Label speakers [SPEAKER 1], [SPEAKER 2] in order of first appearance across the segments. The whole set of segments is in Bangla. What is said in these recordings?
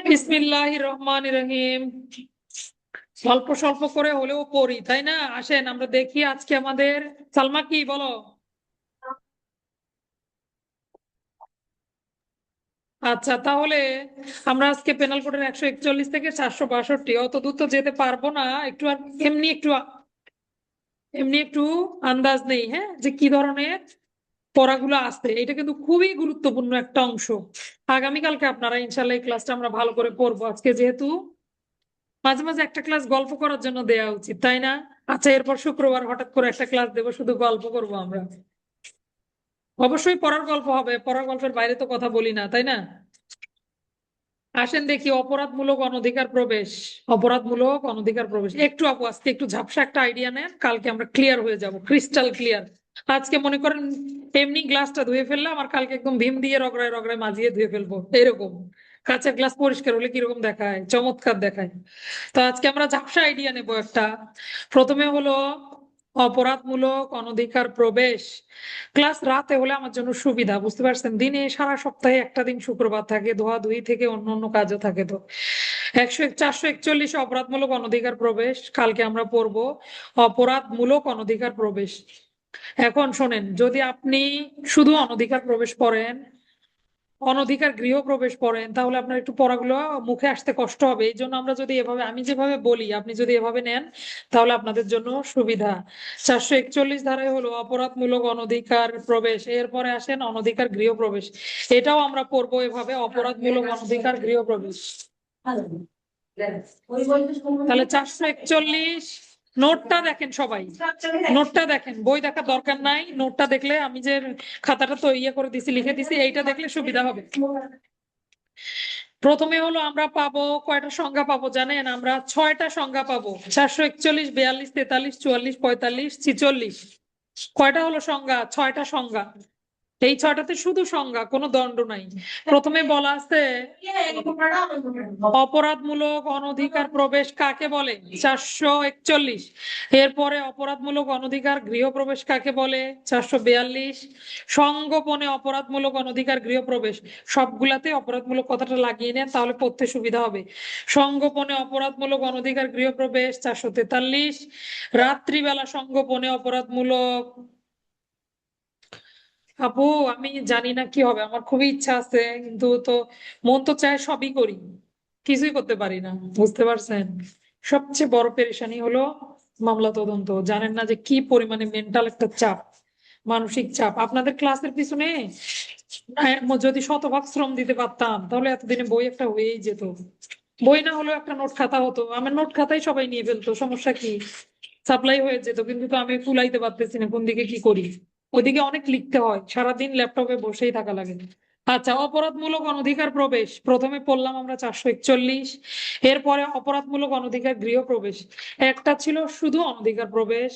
[SPEAKER 1] বিসমিল্লাহির রহমানির রহিম। স্বল্প স্বল্প করে হলেও পড়ি, তাই না? আসেন আমরা দেখি আজকে আমাদের সালমা কি বলো। আচ্ছা, তাহলে আমরা আজকে পেনাল কোডের 141 থেকে 462, অত দূর তো যেতে পারবো না। একটু আর এমনি একটু আন্দাজ নেই, হ্যাঁ, যে কি ধরনের পড়াগুলো আসছে। এটা কিন্তু খুবই গুরুত্বপূর্ণ একটা অংশ। আগামীকালকে আপনারা ইনশাল্লাহ এই ক্লাসটা আমরা ভালো করে পড়বো। আজকে যেহেতু মাঝে মাঝে একটা ক্লাস গল্প করার জন্য দেয়া উচিত, তাই না? আচ্ছা, এরপর শুক্রবার হঠাৎ করে একটা ক্লাস দেবো, শুধু গল্প করবো আমরা। অবশ্যই পড়ার গল্প হবে, পড়ার গল্পের বাইরে তো কথা বলি না, তাই না? আসেন দেখি, অপরাধমূলক অনধিকার প্রবেশ। অপরাধমূলক অনধিকার প্রবেশ, একটু আপু আজকে একটু ঝাপসা একটা আইডিয়া নেন, কালকে আমরা ক্লিয়ার হয়ে যাব, ক্রিস্টাল ক্লিয়ার। আজকে মনে করেন এমনি গ্লাসটা ধুয়ে ফেললাম, আর কালকে একদম ভীম দিয়ে রগড়ায় রগড়ায় মাজিয়ে ধুয়ে ফেলবো, এরকম। কাঁচের গ্লাস পরিষ্কার হলে কিরকম দেখায়, চমৎকার দেখায়। তো আজকে আমরা ঝাপসা আইডিয়া নেব একটা। প্রথমে হলো অপরাধমূলক অনধিকার প্রবেশ। ক্লাস রাতে হলে আমার জন্য সুবিধা, বুঝতে পারছেন? দিনে সারা সপ্তাহে একটা দিন শুক্রবার থাকে, ধোয়াধুয়ি থেকে অন্য অন্য কাজও থাকে। তো 441 অপরাধমূলক অনধিকার প্রবেশ কালকে আমরা পড়বো। অপরাধমূলক অনধিকার প্রবেশ। এখন শোনেন, যদি আপনি শুধু অনধিকার প্রবেশ পড়েন, অনধিকার গৃহ প্রবেশ পড়েন, তাহলে আপনার একটু পড়াগুলো মুখে আসতে কষ্ট হবে। এই জন্য আমরা যদি এভাবে, আমি যেভাবে বলি আপনি যদি এভাবে নেন, তাহলে আপনাদের জন্য সুবিধা। 441 ধারায় হলো অপরাধমূলক অনধিকার প্রবেশ, এরপরে আসেন অনধিকার গৃহ প্রবেশ। এটাও আমরা পড়বো এভাবে, অপরাধমূলক অনধিকার গৃহ প্রবেশ। তাহলে 441, নোটটা দেখেন সবাই, নোটটা দেখেন, বই দেখার দরকার নাই। নোটটা দেখলে, আমি যে খাতাটা তো ইয়ে করে দিছি, লিখে দিছি, এইটা দেখলে সুবিধা হবে। প্রথমে হলো আমরা পাবো কয়টা সংজ্ঞা পাবো জানেন? আমরা 6টা সংজ্ঞা পাবো। 441, 42, 43, 44, 45, 46। কয়টা হলো সংজ্ঞা? 6টা সংজ্ঞা। এই 6টাতে শুধু সংজ্ঞা, কোনো দণ্ড নাই। প্রথমে বলা আছে অপরাধমূলক অনধিকার প্রবেশ কাকে বলে, 441। এরপরে অপরাধমূলক অনধিকার গৃহ প্রবেশ কাকে বলে, 442। সংগোপনে অপরাধমূলক অনধিকার গৃহ প্রবেশ, সবগুলাতে অপরাধমূলক কথাটা লাগিয়ে নেন, তাহলে পড়তে সুবিধা হবে। সংগোপনে অপরাধমূলক অনধিকার গৃহ প্রবেশ 443। রাত্রিবেলা সংগোপনে অপরাধমূলক। আপু, আমি জানি না কি হবে, আমার খুবই ইচ্ছা আছে, কিন্তু তো মন তো চায় সবই করি, কিছুই করতে পারি না, বুঝতে পারছেন? সবচেয়ে বড় পেরেশানি হলো মামলা তদন্ত। জানেন না যে কি পরিমাণে মেন্টাল একটা চাপ, মানসিক চাপ। আপনাদের ক্লাসের পিছনে যদি শতভাগ শ্রম দিতে পারতাম, তাহলে এতদিনে বই একটা হয়েই যেত। বই না হলেও একটা নোট খাতা হতো, আমার নোট খাতাই সবাই নিয়ে ফেলতো, সমস্যা কি? সাপ্লাই হয়ে যেত, কিন্তু তো আমি কুলাইতে পারতেছি না কোন দিকে কি করি। ওইদিকে অনেক লিখতে হয়, সারাদিন ল্যাপটপে বসেই থাকা লাগে। আচ্ছা, অপরাধমূলক অনধিকার প্রবেশ প্রথমে পড়লাম আমরা 441। এরপরে অপরাধমূলক অনধিকার গৃহ প্রবেশ, একটা ছিল শুধু অনধিকার প্রবেশ।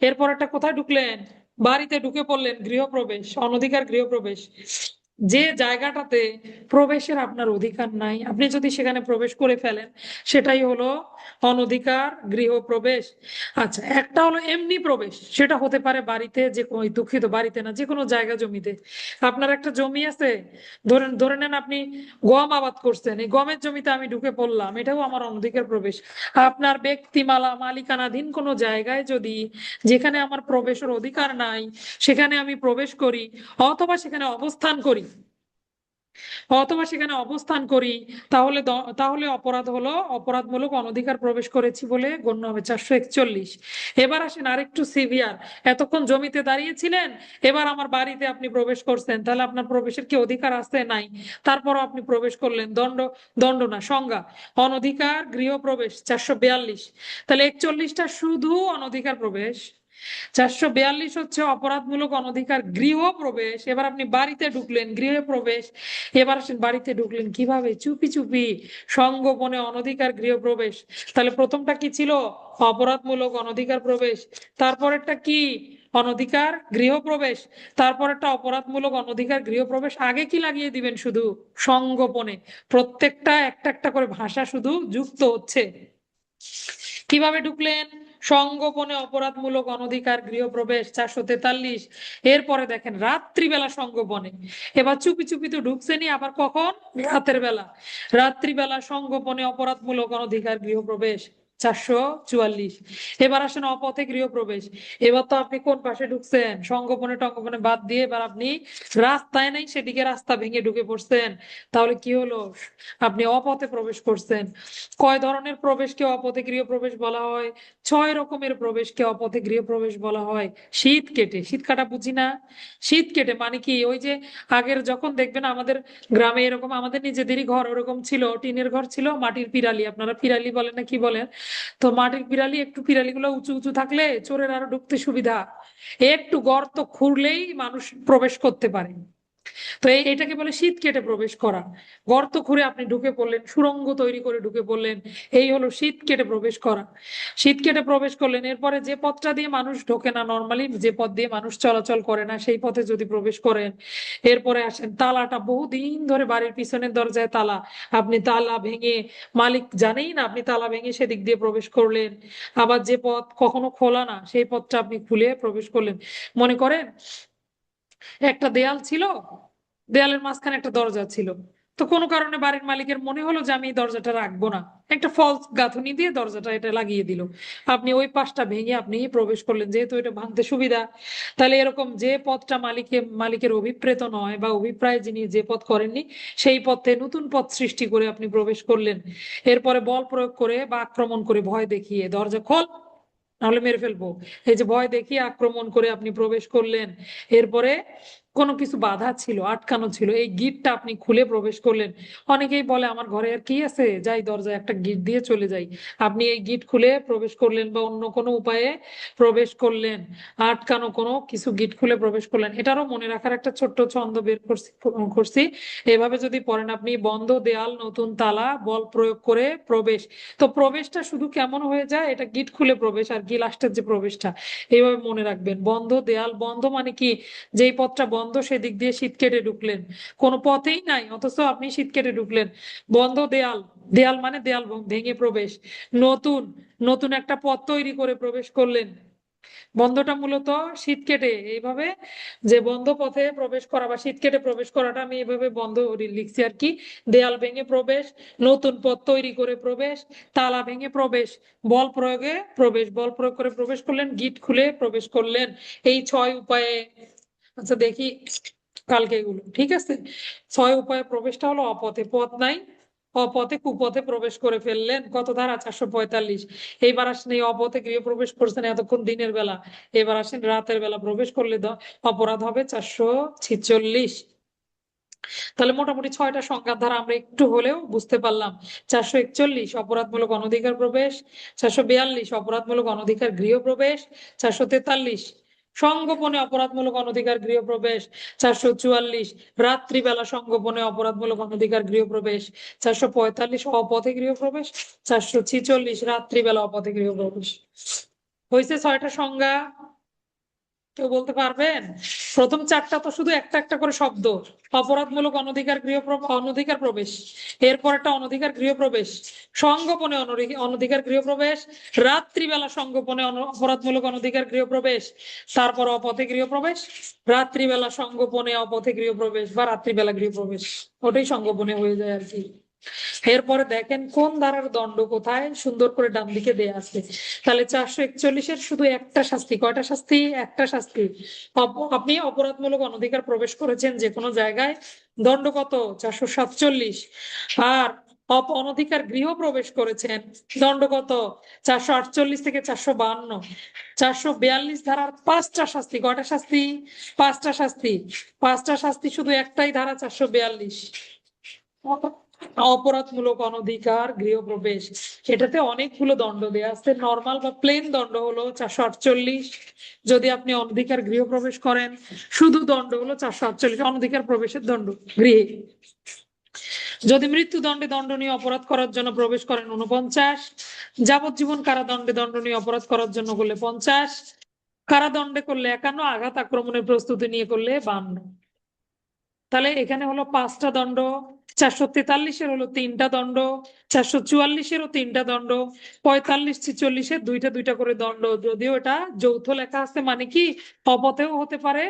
[SPEAKER 1] এরপর একটা কোথায় ঢুকলেন? বাড়িতে ঢুকে পড়লেন, গৃহ প্রবেশ, অনধিকার গৃহ প্রবেশ। যে জায়গাটাতে প্রবেশের আপনার অধিকার নাই, আপনি যদি সেখানে প্রবেশ করে ফেলেন, সেটাই হলো অনধিকার গৃহ প্রবেশ। আচ্ছা, একটা হলো এমনি প্রবেশ, সেটা হতে পারে বাড়িতে, যে কোনো, দুঃখিত, বাড়িতে না, যে কোনো জায়গা জমিতে। আপনার একটা জমি আছে, ধরেন ধরে নেন আপনি গম আবাদ করছেন, এই গমের জমিতে আমি ঢুকে পড়লাম, এটাও আমার অনধিকার প্রবেশ। আপনার মালিকানাধীন কোনো জায়গায় যদি, যেখানে আমার প্রবেশের অধিকার নাই, সেখানে আমি প্রবেশ করি, অথবা সেখানে অবস্থান করি, তাহলে তাহলে অপরাধ হলো, অপরাধমূলক অনধিকার প্রবেশ করেছি বলে গণ্য হবে। 441। এবার আসেন আরেকটু সিভিয়ার। এতক্ষণ জমিতে দাঁড়িয়েছিলেন, এবার আমার বাড়িতে আপনি প্রবেশ করছেন, তাহলে আপনার প্রবেশের কি অধিকার আছে? নাই। তারপরও আপনি প্রবেশ করলেন, দণ্ড। দণ্ড না, সংজ্ঞা। অনধিকার গৃহ প্রবেশ 442। তাহলে 41টা শুধু অনধিকার প্রবেশ, 442 হচ্ছে অপরাধমূলক অনধিকার গৃহ প্রবেশ। এবার আপনি বাড়িতে ঢুকলেন, গৃহে প্রবেশ। এবার আসেন, বাড়িতে ঢুকলেন কিভাবে? চুপি চুপি, সংগোপনে অনধিকার গৃহ প্রবেশ। তাহলে প্রথমটা কি ছিল? অপরাধমূলক অনধিকার প্রবেশ। তারপরেরটা কি? অনধিকার গৃহ প্রবেশ। তারপরেরটা অপরাধমূলক অনধিকার গৃহ প্রবেশ। আগে কি লাগিয়ে দিবেন? শুধু সংগোপনে। প্রত্যেকটা একটা একটা করে ভাষা শুধু যুক্ত হচ্ছে। কিভাবে ঢুকলেন? সংগোপনে অপরাধমূলক অনধিকার গৃহপ্রবেশ 443। এরপরে দেখেন রাত্রিবেলা সংগোপনে, এবার চুপি চুপি তো ঢুকছেনি, আবার কখন? রাতের বেলা। রাত্রিবেলা সংগোপনে অপরাধমূলক অনধিকার গৃহপ্রবেশ 444। এবার আসেন অপথে গৃহপ্রবেশ। এবার তো আপনি কোন পাশে ঢুকছেন? সংগোপনে টঙ্গোপনে বাদ দিয়ে এবার আপনি রাস্তায় নাই সেদিকে রাস্তা ভেঙে ঢুকে পড়ছেন। তাহলে কি হলো? আপনি অপথে প্রবেশ করছেন। কয় ধরনের প্রবেশকে অপথে গৃহপ্রবেশ বলা হয়? 6 রকমের প্রবেশকে অপথে গৃহপ্রবেশ বলা হয়। শীত কেটে, শীত কাটা বুঝি না? শীত কেটে মানে কি? ওই যে আগের যখন দেখবেন আমাদের গ্রামে এরকম আমাদের নিজেদেরই ঘর ওরকম ছিল, টিনের ঘর ছিল, মাটির পিরালি, আপনারা পিরালি বলেন না কি বলেন? তো মাটির পিরালি, একটু পিরালি গুলো উঁচু উঁচু থাকলে চোরের আরো ঢুকতে সুবিধা, একটু গর্ত খুঁড়লেই মানুষ প্রবেশ করতে পারে। তো এটাকে বলে শীত কেটে প্রবেশ করা। গর্ত খুঁড়ে আপনি ঢুকে পড়লেন, সুড়ঙ্গ তৈরি করে ঢুকে পড়লেন, এই হলো শীত কেটে প্রবেশ করা। শীত কেটে প্রবেশ করলেন, এরপরে যে পথটা দিয়ে মানুষ ঢোকে না, নর্মালি যে পথ দিয়ে মানুষ চলাচল করে না, সেই পথে যদি প্রবেশ করেন। এরপরে আসেন তালাটা, বহুদিন ধরে বাড়ির পিছনের দরজায় তালা, আপনি তালা ভেঙে, মালিক জানেই না, আপনি তালা ভেঙে সেদিক দিয়ে প্রবেশ করলেন। আবার যে পথ কখনো খোলা না, সেই পথটা আপনি খুলে প্রবেশ করলেন। মনে করেন একটা দেয়াল ছিল, দেয়ালের মাঝখানে একটা দরজা ছিল, তো কোনো কারণে বাড়ির মালিকের মনে হলো যে আমি এই দরজাটা রাখবো না, একটা ফলস গাঁথুনি দিয়ে দরজাটা এটা লাগিয়ে দিল। আপনি ওই পাশটা ভেঙে আপনি প্রবেশ করলেন, যেহেতু এটা ভাঙতে সুবিধা। তাহলে এরকম যে পথটা মালিকের অভিপ্রেত নয় বা অভিপ্রায় যিনি যে পথ করেননি, সেই পথে নতুন পথ সৃষ্টি করে আপনি প্রবেশ করলেন। এরপরে বল প্রয়োগ করে বা আক্রমণ করে, ভয় দেখিয়ে, দরজা খোল নাহলে মেরে ফেলবো, এই যে ভয় দেখিয়ে আক্রমণ করে আপনি প্রবেশ করলেন। এরপরে কোনো কিছু বাধা ছিল, আটকানো ছিল, এই গিটটা আপনি খুলে প্রবেশ করলেন। অনেকেই বলে আমার ঘরে আর কি আছে, যাই দরজায় একটা গিট দিয়ে চলে যাই। আপনি এই গিট খুলে প্রবেশ করলেন বা অন্য কোনো উপায়ে প্রবেশ করলেন, আটকানো কোনো কিছু গিট খুলে প্রবেশ করলেন। এটারও মনে রাখার একটা ছোট্ট ছন্দ বের করছি। এভাবে যদি পড়েন আপনি, বন্ধ দেয়াল নতুন তালা বল প্রয়োগ করে প্রবেশ। তো প্রবেশটা শুধু কেমন হয়ে যায়, এটা গিট খুলে প্রবেশ আর কি লাস্টের যে প্রবেশটা, এইভাবে মনে রাখবেন। বন্ধ দেয়াল, বন্ধ মানে কি? যেই পথটা বন্ধ সেদিক দিয়ে শীত কেটে ঢুকলেন, কোনো পথেই নাই অথচ আপনি শীত কেটে ঢুকলেন। বন্ধ দেয়াল, দেয়াল মানে দেয়াল ভেঙে প্রবেশ। নতুন, নতুন একটা পথ তৈরি করে প্রবেশ করলেন। বন্ধটা মূলত শীত কেটে, এইভাবে যে বন্ধ পথে প্রবেশ করা বা শীত কেটে প্রবেশ করাটা আমি এইভাবে বন্ধ লিখছি আর কি। দেয়াল ভেঙে প্রবেশ, নতুন পথ তৈরি করে প্রবেশ, তালা ভেঙে প্রবেশ, বল প্রয়োগে প্রবেশ, বল প্রয়োগ করে প্রবেশ করলেন, গিট খুলে প্রবেশ করলেন। এই 6 উপায়ে। আচ্ছা দেখি কালকে এগুলো, ঠিক আছে? 6 উপায়ে প্রবেশটা হলো অপথে, পথ নাই, অপথে কুপথে প্রবেশ করে ফেললেন। কত ধারা? 445। এইবার আসেন এই অপথে গৃহ প্রবেশ করছেন এতক্ষণ দিনের বেলা, এবার আসেন রাতের বেলা প্রবেশ করলে অপরাধ হবে 446। তাহলে মোটামুটি 6টা সংজ্ঞার দ্বারা আমরা একটু হলেও বুঝতে পারলাম। 441 অপরাধমূলক অনধিকার প্রবেশ, 442 অপরাধমূলক অনধিকার গৃহ প্রবেশ, 443 সংগোপনে অপরাধমূলক অনধিকার গৃহ প্রবেশ, 444 রাত্রিবেলা সংগোপনে অপরাধমূলক অনধিকার গৃহ প্রবেশ, 445 অপথে গৃহ প্রবেশ, 446 রাত্রিবেলা অপথে গৃহ প্রবেশ। হয়েছে 6টা সংজ্ঞা। কেউ বলতে পারবেন? প্রথম 4টা তো শুধু একটা একটা করে শব্দ। অপরাধমূলক অনধিকার অনধিকার প্রবেশ, এরপর একটা অনধিকার গৃহ প্রবেশ, সংগোপনে অনধিকার গৃহ প্রবেশ, রাত্রিবেলা সংগোপনে অপরাধমূলক অনধিকার গৃহ প্রবেশ, তারপর অপথে গৃহ প্রবেশ, রাত্রিবেলা সংগোপনে অপথে গৃহ প্রবেশ বা রাত্রিবেলা গৃহ প্রবেশ, ওটাই সংগোপনে হয়ে যায় আর কি। এরপরে দেখেন কোন ধারার দণ্ড কোথায়, সুন্দর করে ডান দিকে দেয়া আছে। তাহলে 441-এর শুধু একটা শাস্তি, কয়টা শাস্তি? একটা শাস্তি। আপনি অপরাধমূলক অনধিকার প্রবেশ করেছেন যে কোনো জায়গায়, দণ্ড কত? 447। আর অনধিকার গৃহ প্রবেশ করেছেন, দণ্ড কত? 448 থেকে 452। 442 ধারার 5টা শাস্তি, কয়টা শাস্তি? 5টা শাস্তি। 5টা শাস্তি শুধু একটাই ধারা, 442 অপরাধমূলক অনধিকার গৃহপ্রবেশ। এটাতে অনেকগুলো দণ্ড দেয়া আছে। নর্মাল বা প্লেন দণ্ড হলো 448 যদি আপনি অনধিকার গৃহপ্রবেশ করেন, শুধু দণ্ড হলো 448 অনধিকার প্রবেশের দণ্ড গৃহে। যদি মৃত্যুদণ্ডে দণ্ডনীয় অপরাধ করার জন্য প্রবেশ করেন 49, যাবজ্জীবন কারাদণ্ডে দণ্ডনীয় অপরাধ করার জন্য করলে 50, কারাদণ্ডে করলে 51, আঘাত আক্রমণের প্রস্তুতি নিয়ে করলে 52। তাহলে এখানে হলো 5টা দণ্ড, 443-এর হলো 3টা দণ্ড, 444-এরও 3টা দণ্ড, 45-46-এর দুইটা দুইটা করে দণ্ড। যদিও এটা যৌথ লেখা আছে, মানে কি অপথেও হতে পারে,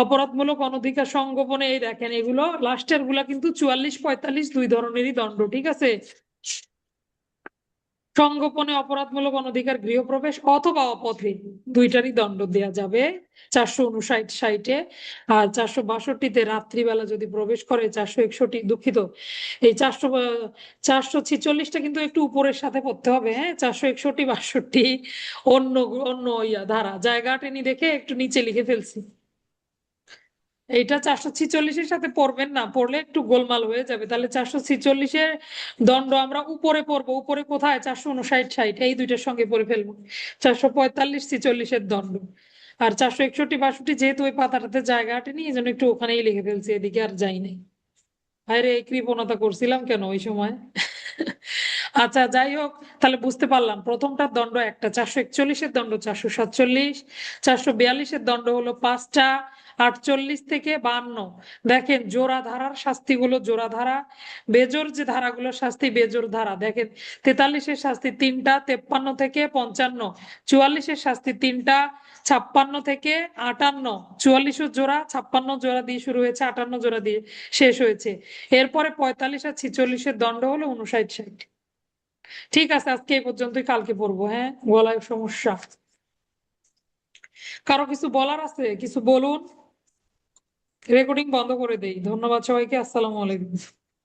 [SPEAKER 1] অপরাধমূলক অনধিকার সংগোপনে। এই দেখেন এগুলো লাস্টের গুলা কিন্তু 44-45 দুই ধরনেরই দণ্ড, ঠিক আছে। সংগোপনে, অপরাধমূলক অনধিকার, গৃহপ্রবেশ অথবা অপথে, দুইটারই দণ্ড দেয়া যাবে 459-60-এ। আর 462-তে রাত্রিবেলা যদি প্রবেশ করে, 461, দুঃখিত, এই 446টা কিন্তু একটু উপরের সাথে পড়তে হবে, হ্যাঁ। 461-62 অন্য অন্য ধারা, জায়গা টেনে দেখে একটু নিচে লিখে ফেলছি। এইটা 446-এর সাথে পড়বেন না, পড়লে একটু গোলমাল হয়ে যাবে। তাহলে 446-এর দণ্ড আমরা উপরে পড়বো। উপরে কোথায়? 459-60, এই দুইটার সঙ্গে পড়ে ফেলবো 445-46-এর দণ্ড। আর 461-62 যেহেতু ওই পাতাটাতে জায়গা আটেনি, এই জন্য একটু ওখানেই লিখে ফেলছি, এদিকে আর যাই নাই। আরে এই কৃপণতা করছিলাম কেন ওই সময়। আচ্ছা যাই হোক, তাহলে বুঝতে পারলাম প্রথমটার দণ্ড একটা, 441-এর দণ্ড 447, 442-এর দণ্ড হলো 5টা, 48 থেকে 52। দেখেন জোড়া ধারার শাস্তিগুলো জোড়া ধারা, বেজোর যে ধারাগুলোর শাস্তি বেজোর ধারা। দেখেন 43-এর শাস্তি 3টা, 53 থেকে 55। 44-এর শাস্তি 3টা, 56 থেকে 58। 44 জোড়া, 56 জোড়া দিয়ে শুরু হয়েছে, 58 জোড়া দিয়ে শেষ হয়েছে। এরপরে 45 আর 46-এর দণ্ড হলো 59-60। ঠিক আছে, আজকে এই পর্যন্তই, কালকে পড়বো। হ্যাঁ, গলায় সমস্যা। কারো কিছু বলার আছে? কিছু বলুন, রেকর্ডিং বন্ধ করে দেই। ধন্যবাদ সবাইকে, আসসালামু আলাইকুম।